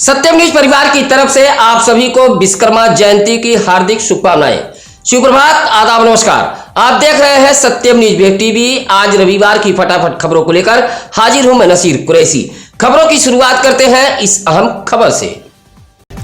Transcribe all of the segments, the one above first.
सत्यम news परिवार की तरफ से आप सभी को विश्वकर्मा जयंती की हार्दिक शुभकामनाएं। सुप्रभात, आदाब, नमस्कार। आप देख रहे हैं सत्यम न्यूज वेब टीवी। आज रविवार की फटाफट खबरों को लेकर हाजिर हूं मैं नसीर कुरैशी। खबरों की शुरुआत करते हैं इस अहम खबर से।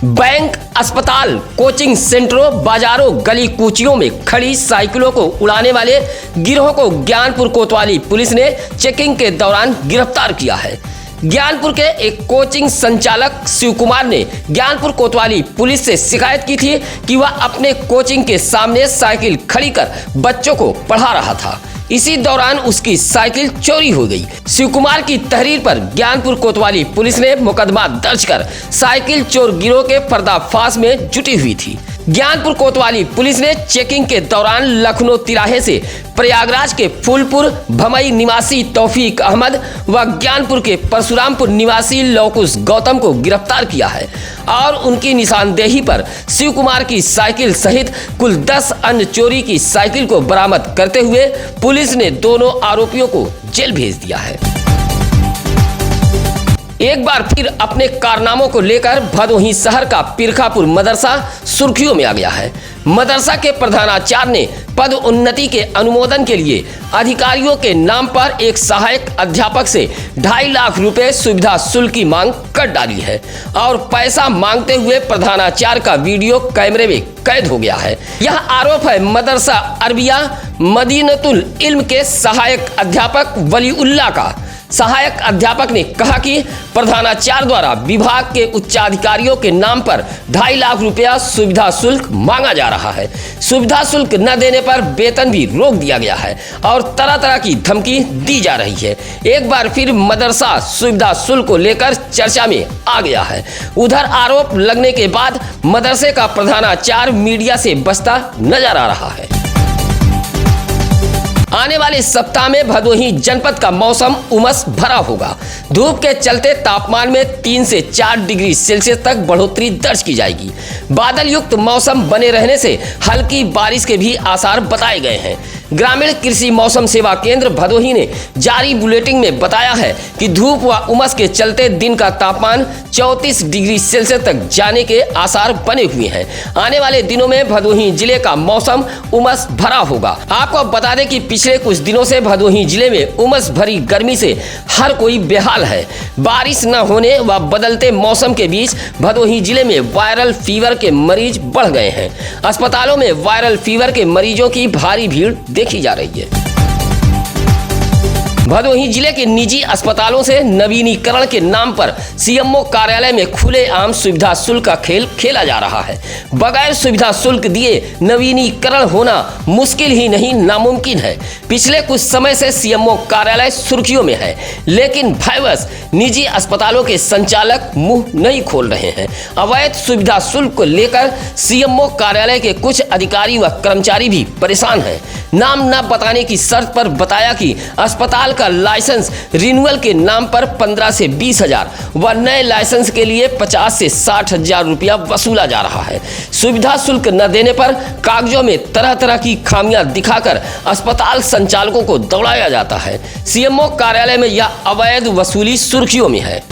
बैंक, अस्पताल, कोचिंग सेंटरों, बाजारों, गली कूचियों में खड़ी साइकिलों को उड़ाने वाले गिरोह को ज्ञानपुर कोतवाली पुलिस ने चेकिंग के दौरान गिरफ्तार किया है। ज्ञानपुर के एक कोचिंग संचालक शिव कुमार ने ज्ञानपुर कोतवाली पुलिस से शिकायत की थी कि वह अपने कोचिंग के सामने साइकिल खड़ी कर बच्चों को पढ़ा रहा था। इसी दौरान उसकी साइकिल चोरी हो गई। शिव कुमार की तहरीर पर ज्ञानपुर कोतवाली पुलिस ने मुकदमा दर्ज कर साइकिल चोर गिरोह के पर्दाफाश में जुटी हुई थी। ज्ञानपुर कोतवाली पुलिस ने चेकिंग के दौरान लखनऊ तिराहे से प्रयागराज के फूलपुर भमई निवासी तौफीक अहमद व ज्ञानपुर के परशुरामपुर निवासी लौकुश गौतम को गिरफ्तार किया है और उनकी निशानदेही पर शिव कुमार की साइकिल सहित कुल 10 अन्य चोरी की साइकिल को बरामद करते हुए पुलिस ने दोनों आरोपियों को जेल भेज दिया है। एक बार फिर अपने कारनामों को लेकर भदोही शहर का पिरखापुर मदरसा सुर्खियों में आ गया है। मदरसा के प्रधानाचार्य ने पद उन्नति के अनुमोदन के लिए अधिकारियों के नाम पर एक सहायक अध्यापक से 2.5 लाख रुपए सुविधा शुल्क की मांग कर डाली है और पैसा मांगते हुए प्रधानाचार्य का वीडियो कैमरे में कैद हो गया है। यह आरोप है मदरसा अरबिया मदीनतुल इल्म के सहायक अध्यापक वलीउल्लाह का। सहायक अध्यापक ने कहा कि प्रधानाचार्य द्वारा विभाग के उच्चाधिकारियों के नाम पर 2.5 लाख रुपया सुविधा शुल्क मांगा जा रहा है। सुविधा शुल्क न देने पर वेतन भी रोक दिया गया है और तरह तरह की धमकी दी जा रही है। एक बार फिर मदरसा सुविधा शुल्क को लेकर चर्चा में आ गया है। उधर आरोप लगने के बाद मदरसे का प्रधानाचार्य मीडिया से बचता नजर आ रहा है। आने वाले सप्ताह में भदोही जनपद का मौसम उमस भरा होगा। धूप के चलते तापमान में 3 से 4 डिग्री सेल्सियस तक बढ़ोतरी दर्ज की जाएगी। बादल युक्त मौसम बने रहने से हल्की बारिश के भी आसार बताए गए हैं। ग्रामीण कृषि मौसम सेवा केंद्र भदोही ने जारी बुलेटिन में बताया है कि धूप व उमस के चलते दिन का तापमान 34 डिग्री सेल्सियस तक जाने के आसार बने हुए हैं। आने वाले दिनों में भदोही जिले का मौसम उमस भरा होगा। आपको बता दें कि पिछले कुछ दिनों से भदोही जिले में उमस भरी गर्मी से हर कोई बेहाल है। बारिश न होने व बदलते मौसम के बीच भदोही जिले में वायरल फीवर के मरीज बढ़ गए हैं। अस्पतालों में वायरल फीवर के मरीजों की भारी भीड़ देखी जा रही है। भदोही जिले के निजी अस्पतालों से नवीनीकरण के नाम पर सीएमओ कार्यालय में खुलेआम सुविधा शुल्क का खेल खेला जा रहा है। बगैर सुविधा शुल्क दिए नवीनीकरण होना मुश्किल ही नहीं नामुमकिन है। पिछले कुछ समय से सीएमओ कार्यालय सुर्खियों में है, लेकिन भयवश निजी अस्पतालों के संचालक मुंह नहीं खोल रहे हैं। अवैध सुविधा शुल्क को लेकर सीएमओ कार्यालय के कुछ अधिकारी व कर्मचारी भी परेशान हैं। नाम न बताने की शर्त पर बताया कि अस्पताल का लाइसेंस रिन्यूअल के नाम पर 15 से 20 हजार व नए लाइसेंस के लिए 50 से 60 हजार रुपया वसूला जा रहा है। सुविधा शुल्क न देने पर कागजों में तरह तरह की खामियां दिखाकर अस्पताल संचालकों को दौड़ाया जाता है। सीएमओ कार्यालय में यह अवैध वसूली सुर्खियों में है।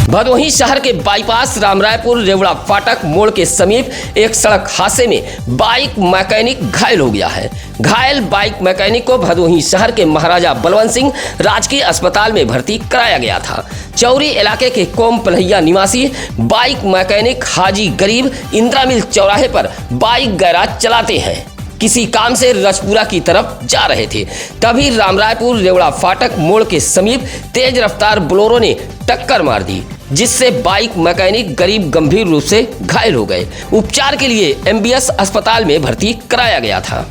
भदोही शहर के बाईपास रामरायपुर रेवड़ा फाटक मोड़ के समीप एक सड़क हादसे में बाइक मैकेनिक घायल हो गया है। घायल बाइक मैकेनिक को भदोही शहर के महाराजा बलवंत सिंह राजकीय अस्पताल में भर्ती कराया गया था। चौरी इलाके के कोम पलहिया निवासी बाइक मैकेनिक हाजी गरीब इंदिरा मिल चौराहे पर बाइक गैराज चलाते हैं। किसी काम से रजपुरा की तरफ जा रहे थे, तभी रामरायपुर रेवड़ा फाटक मोड़ के समीप तेज रफ्तार बोलेरो ने टक्कर मार दी, जिससे बाइक मैकेनिक गरीब गंभीर रूप से घायल हो गए। उपचार के लिए एमबीएस अस्पताल में भर्ती कराया गया था।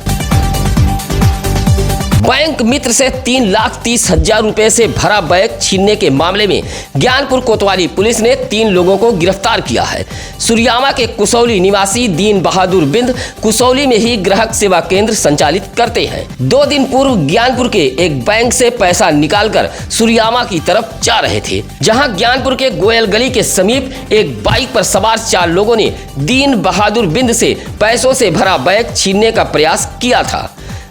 बैंक मित्र से 3,30,000 रुपए से भरा बैग छीनने के मामले में ज्ञानपुर कोतवाली पुलिस ने 3 लोगों को गिरफ्तार किया है। सुरियामा के कुसौली निवासी दीन बहादुर बिंद कुसौली में ही ग्राहक सेवा केंद्र संचालित करते हैं। 2 दिन पूर्व ज्ञानपुर के एक बैंक से पैसा निकालकर सुरियामा की तरफ जा रहे थे, जहां ज्ञानपुर के गोयल गली के समीप एक बाइक पर सवार 4 लोगों ने दीन बहादुर बिंद से पैसों से भरा बैग छीनने का प्रयास किया था।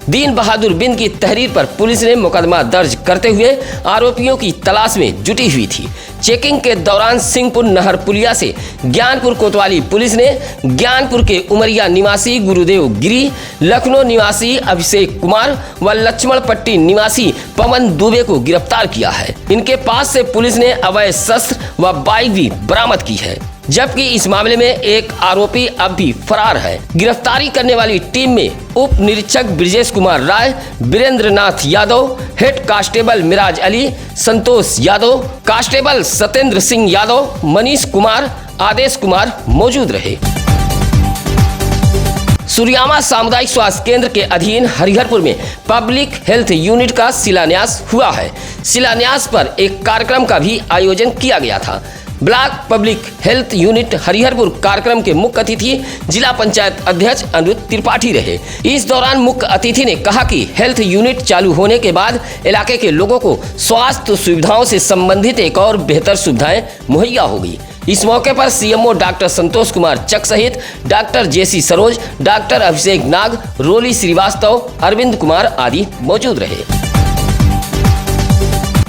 दीन बहादुर बिंद की तहरीर पर पुलिस ने मुकदमा दर्ज करते हुए आरोपियों की तलाश में जुटी हुई थी। चेकिंग के दौरान सिंहपुर नहर पुलिया से ज्ञानपुर कोतवाली पुलिस ने ज्ञानपुर के उमरिया निवासी गुरुदेव गिरी, लखनऊ निवासी अभिषेक कुमार व लक्ष्मण पट्टी निवासी पवन दुबे को गिरफ्तार किया है। इनके पास से पुलिस ने अवैध शस्त्र व बाइक भी बरामद की है, जबकि इस मामले में एक आरोपी अब भी फरार है। गिरफ्तारी करने वाली टीम में उप निरीक्षक Brijesh Kumar Rai, Virendra Nath Yadav, head constable Miraj Ali, Santosh Yadav, constable Satyendra Singh Yadav, Manish Kumar, आदेश कुमार मौजूद रहे। सूर्यामा सामुदायिक स्वास्थ्य केंद्र के अधीन हरिहरपुर में पब्लिक हेल्थ यूनिट का शिलान्यास हुआ है। शिलान्यास पर एक कार्यक्रम का भी आयोजन किया गया था। Block public health unit Hariharpur कार्यक्रम के मुख्य अतिथि जिला पंचायत अध्यक्ष अनिरुद्ध त्रिपाठी रहे। इस दौरान मुख्य अतिथि ने कहा कि हेल्थ यूनिट चालू होने के बाद इलाके के लोगों को स्वास्थ्य सुविधाओं से संबंधित एक और बेहतर सुविधाएं मुहैया होगी। इस मौके पर सीएमओ डॉक्टर संतोष कुमार चक सहित डॉक्टर जेसी सरोज, डॉक्टर अभिषेक नाग, रोली श्रीवास्तव, अरविंद कुमार आदि मौजूद रहे।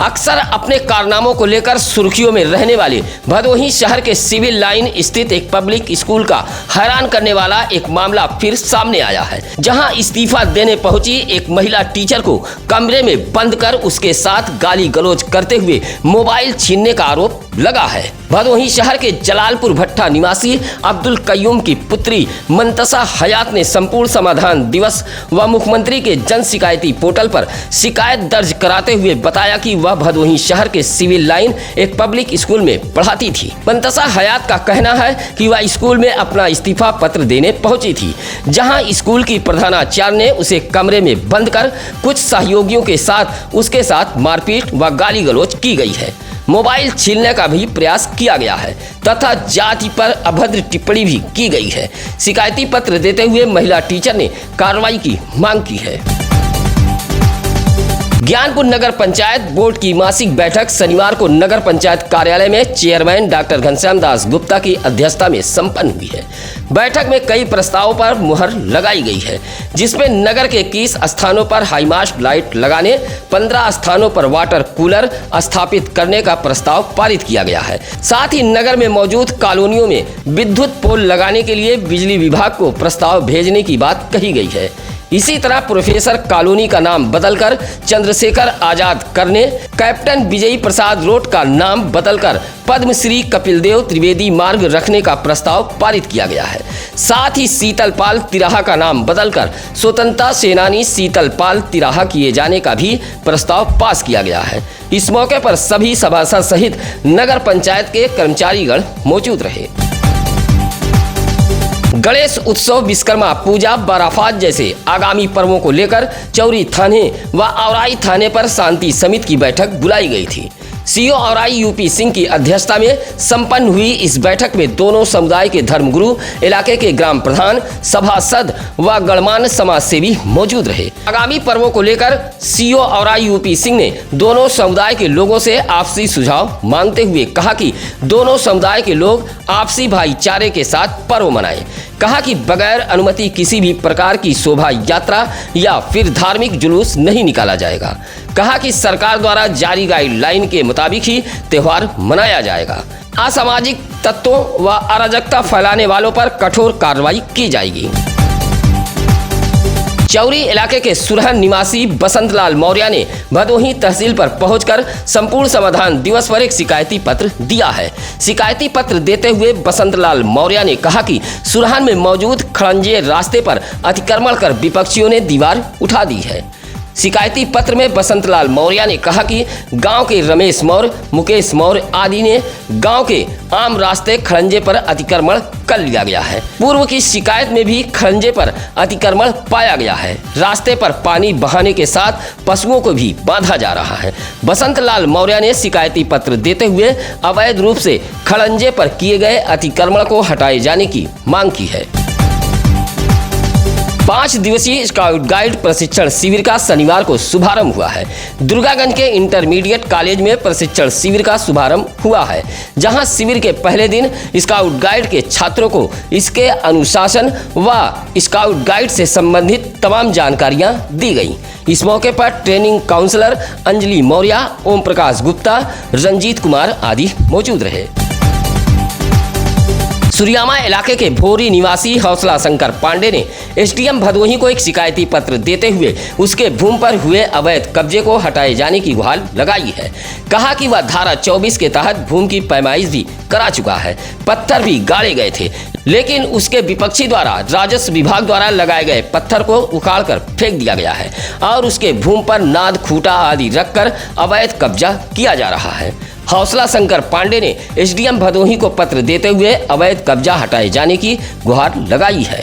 अक्सर अपने कारनामों को लेकर सुर्खियों में रहने वाले भदोही शहर के सिविल लाइन स्थित एक पब्लिक स्कूल का हैरान करने वाला एक मामला फिर सामने आया है, जहां इस्तीफा देने पहुंची एक महिला टीचर को कमरे में बंद कर उसके साथ गाली गलौज करते हुए मोबाइल छीनने का आरोप लगा है। भदोही शहर के जलालपुर भट्टा निवासी अब्दुल कयूम की पुत्री मंतसा हयात ने संपूर्ण समाधान दिवस व मुख्यमंत्री के जन शिकायती पोर्टल पर शिकायत दर्ज कराते हुए बताया कि वह भदोही शहर के सिविल लाइन एक पब्लिक स्कूल में पढ़ाती थी। मंतसा हयात का कहना है कि वह स्कूल में अपना इस्तीफा पत्र देने पहुंची थी, जहां स्कूल की प्रधानाचार्य ने उसे कमरे में बंद कर कुछ सहयोगियों के साथ उसके साथ मारपीट व गाली गलौज की गई है। मोबाइल छीनने का भी प्रयास किया गया है तथा जाति पर अभद्र टिप्पणी भी की गई है। शिकायती पत्र देते हुए महिला टीचर ने कार्रवाई की मांग की है। ज्ञानपुर नगर पंचायत बोर्ड की मासिक बैठक शनिवार को नगर पंचायत कार्यालय में चेयरमैन डॉक्टर घनश्याम दास गुप्ता की अध्यक्षता में संपन्न हुई है। बैठक में कई प्रस्तावों पर मुहर लगाई गई है, जिसमें नगर के 21 स्थानों पर हाईमास्ट लाइट लगाने, 15 स्थानों पर वाटर कूलर स्थापित करने का प्रस्ताव पारित किया गया है। साथ ही नगर में मौजूद कॉलोनियों में विद्युत पोल लगाने के लिए बिजली विभाग को प्रस्ताव भेजने की बात कही गई है। इसी तरह प्रोफेसर कॉलोनी का नाम बदलकर चंद्रशेखर आजाद करने, कैप्टन विजयी प्रसाद रोड का नाम बदलकर पद्मश्री कपिल देव त्रिवेदी मार्ग रखने का प्रस्ताव पारित किया गया है। साथ ही शीतलपाल तिराहा का नाम बदलकर स्वतंत्रता सेनानी शीतलपाल तिराहा किए जाने का भी प्रस्ताव पास किया गया है। इस मौके पर सभी सभासद सहित नगर पंचायत के कर्मचारीगण मौजूद रहे। गणेश उत्सव, विश्वकर्मा पूजा, बाराफात जैसे आगामी पर्वों को लेकर चौरी थाने व औराई थाने पर शांति समिति की बैठक बुलाई गई थी। सीओ औराई यूपी सिंह की अध्यक्षता में संपन्न हुई इस बैठक में दोनों समुदाय के धर्मगुरु, इलाके के ग्राम प्रधान, सभासद व गणमान्य समाज सेवी मौजूद रहे। आगामी पर्वों को लेकर सीओ औराई यूपी सिंह ने दोनों समुदाय के लोगों से आपसी सुझाव मांगते हुए कहा कि दोनों समुदाय के लोग आपसी भाईचारे के साथ पर्व मनाएं। कहा कि बगैर अनुमति किसी भी प्रकार की शोभा यात्रा या फिर धार्मिक जुलूस नहीं निकाला जाएगा। कहा कि सरकार द्वारा जारी गाइडलाइन के मुताबिक ही त्योहार मनाया जाएगा। असामाजिक तत्वों व अराजकता फैलाने वालों पर कठोर कार्रवाई की जाएगी। चौरी इलाके के सुरहन निवासी बसंतलाल मौर्य ने भदोही तहसील पर पहुंचकर संपूर्ण समाधान दिवस पर एक शिकायती पत्र दिया है। शिकायती पत्र देते हुए बसंतलाल मौर्य ने कहा कि सुरहन में मौजूद खड़ंजे रास्ते पर अतिक्रमण कर विपक्षियों ने दीवार उठा दी है। शिकायती पत्र में बसंतलाल मौर्य ने कहा कि गांव के रमेश मौर्य, मुकेश मौर्य आदि ने गांव के आम रास्ते खड़ंजे पर अतिक्रमण कर लिया गया है। पूर्व की शिकायत में भी खड़ंजे पर अतिक्रमण पाया गया है। रास्ते पर पानी बहाने के साथ पशुओं को भी बांधा जा रहा है। बसंतलाल मौर्य ने शिकायती पत्र देते हुए अवैध रूप से खड़ंजे पर किए गए अतिक्रमण को हटाए जाने की मांग की है। 5 दिवसीय स्काउट गाइड प्रशिक्षण शिविर का शनिवार को शुभारंभ हुआ है। दुर्गागंज के इंटरमीडिएट कॉलेज में प्रशिक्षण शिविर का शुभारंभ हुआ है, जहां शिविर के पहले दिन स्काउट गाइड के छात्रों को इसके अनुशासन व स्काउट गाइड से संबंधित तमाम जानकारियां दी गई। इस मौके पर ट्रेनिंग काउंसलर अंजलि मौर्य, ओम प्रकाश गुप्ता, रंजीत कुमार आदि मौजूद रहे। सुरियामा इलाके के भोरी निवासी हौसला शंकर पांडे ने एसडीएम भदोही को एक शिकायती पत्र देते हुए उसके भूमि पर हुए अवैध कब्जे को हटाए जाने की गुहार लगाई है। कहा कि वह धारा 24 के तहत भूमि की पैमाइश भी करा चुका है, पत्थर भी गाड़े गए थे, लेकिन उसके विपक्षी द्वारा राजस्व विभाग द्वारा लगाए गए पत्थर को उखाड़कर फेंक दिया गया है और उसके भूमि पर नाद, खूंटा आदि रखकर अवैध कब्जा किया जा रहा है। हौसला शंकर पांडे ने एसडीएम भदोही को पत्र देते हुए अवैध कब्जा हटाए जाने की गुहार लगाई है।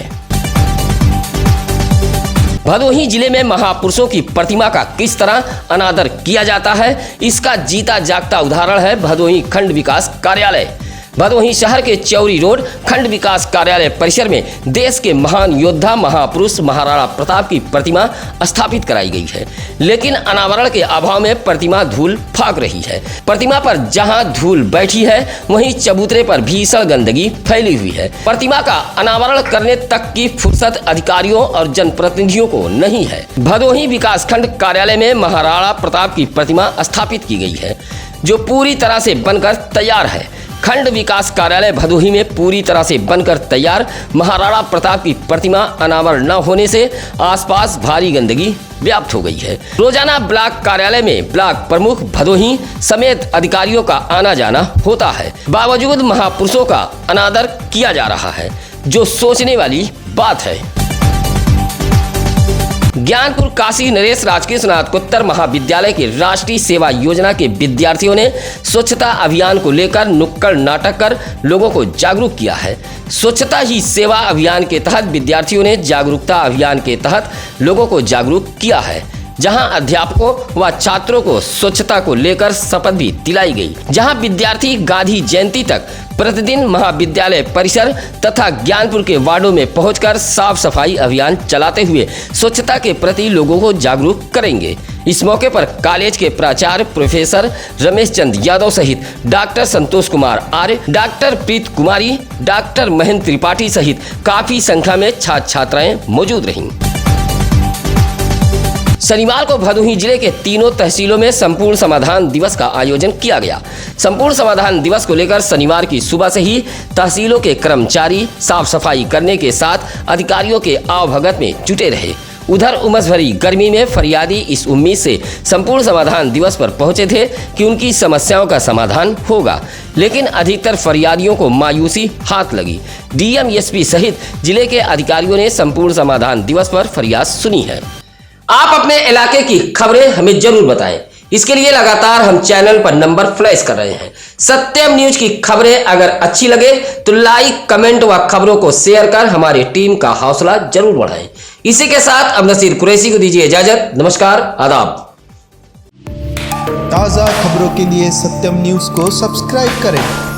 भदोही जिले में महापुरुषों की प्रतिमा का किस तरह अनादर किया जाता है, इसका जीता जागता उदाहरण है भदोही खंड विकास कार्यालय। भदोही शहर के चौरी रोड खंड विकास कार्यालय परिसर में देश के महान योद्धा महापुरुष महाराणा प्रताप की प्रतिमा स्थापित कराई गई है, लेकिन अनावरण के अभाव में प्रतिमा धूल फाक रही है। प्रतिमा पर जहां धूल बैठी है वहीं चबूतरे पर भीषण गंदगी फैली हुई है। प्रतिमा का अनावरण करने तक की फुर्सत अधिकारियों और जनप्रतिनिधियों को नहीं है। भदोही विकासखंड कार्यालय में महाराणा प्रताप की प्रतिमा स्थापित की गई है, जो पूरी तरह से बनकर तैयार है। खंड विकास कार्यालय भदोही में पूरी तरह से बनकर तैयार महाराणा प्रताप की प्रतिमा अनावरण न होने से आसपास भारी गंदगी व्याप्त हो गई है। रोजाना ब्लॉक कार्यालय में ब्लॉक प्रमुख भदोही समेत अधिकारियों का आना जाना होता है, बावजूद महापुरुषों का अनादर किया जा रहा है, जो सोचने वाली बात है। ज्ञानपुर काशी नरेश राजकीय स्नातकोत्तर महाविद्यालय के राष्ट्रीय सेवा योजना के विद्यार्थियों ने स्वच्छता अभियान को लेकर नुक्कड़ नाटक कर लोगों को जागरूक किया है। स्वच्छता ही सेवा अभियान के तहत विद्यार्थियों ने जागरूकता अभियान के तहत लोगों को जागरूक किया है, जहां अध्यापकों व छात्रों को स्वच्छता को लेकर शपथ भी दिलाई गई। जहां विद्यार्थी गांधी जयंती तक प्रतिदिन महाविद्यालय परिसर तथा ज्ञानपुर के वार्डों में पहुंचकर साफ सफाई अभियान चलाते हुए स्वच्छता के प्रति लोगों को जागरूक करेंगे। इस मौके पर कॉलेज के प्राचार्य प्रोफेसर रमेश चंद यादव सहित डॉक्टर संतोष कुमार आर्य, डॉक्टर प्रीत कुमारी, डॉक्टर महेंद्र त्रिपाठी सहित काफी संख्या में छात्र छात्राएं मौजूद रहीं। शनिवार को भदोही जिले के तीनों तहसीलों में संपूर्ण समाधान दिवस का आयोजन किया गया। संपूर्ण समाधान दिवस को लेकर शनिवार की सुबह से ही तहसीलों के कर्मचारी साफ सफाई करने के साथ अधिकारियों के आवभगत में जुटे रहे। उधर उमस भरी गर्मी में फरियादी इस उम्मीद से संपूर्ण समाधान दिवस पर पहुंचे थे कि उनकी समस्याओं का समाधान होगा, लेकिन अधिकतर फरियादियों को मायूसी हाथ लगी। डीएम, एसपी सहित जिले के अधिकारियों ने संपूर्ण समाधान दिवस पर फरियाद सुनी है। आप अपने इलाके की खबरें हमें जरूर बताएं। इसके लिए लगातार हम चैनल पर नंबर फ्लैश कर रहे हैं। सत्यम न्यूज की खबरें अगर अच्छी लगे तो लाइक, कमेंट व खबरों को शेयर कर हमारी टीम का हौसला जरूर बढ़ाएं। इसी के साथ अब नसीर कुरैशी को दीजिए इजाजत। नमस्कार, आदाब। ताज़ा खबरों के लिए सत्यम न्यूज को सब्सक्राइब करें।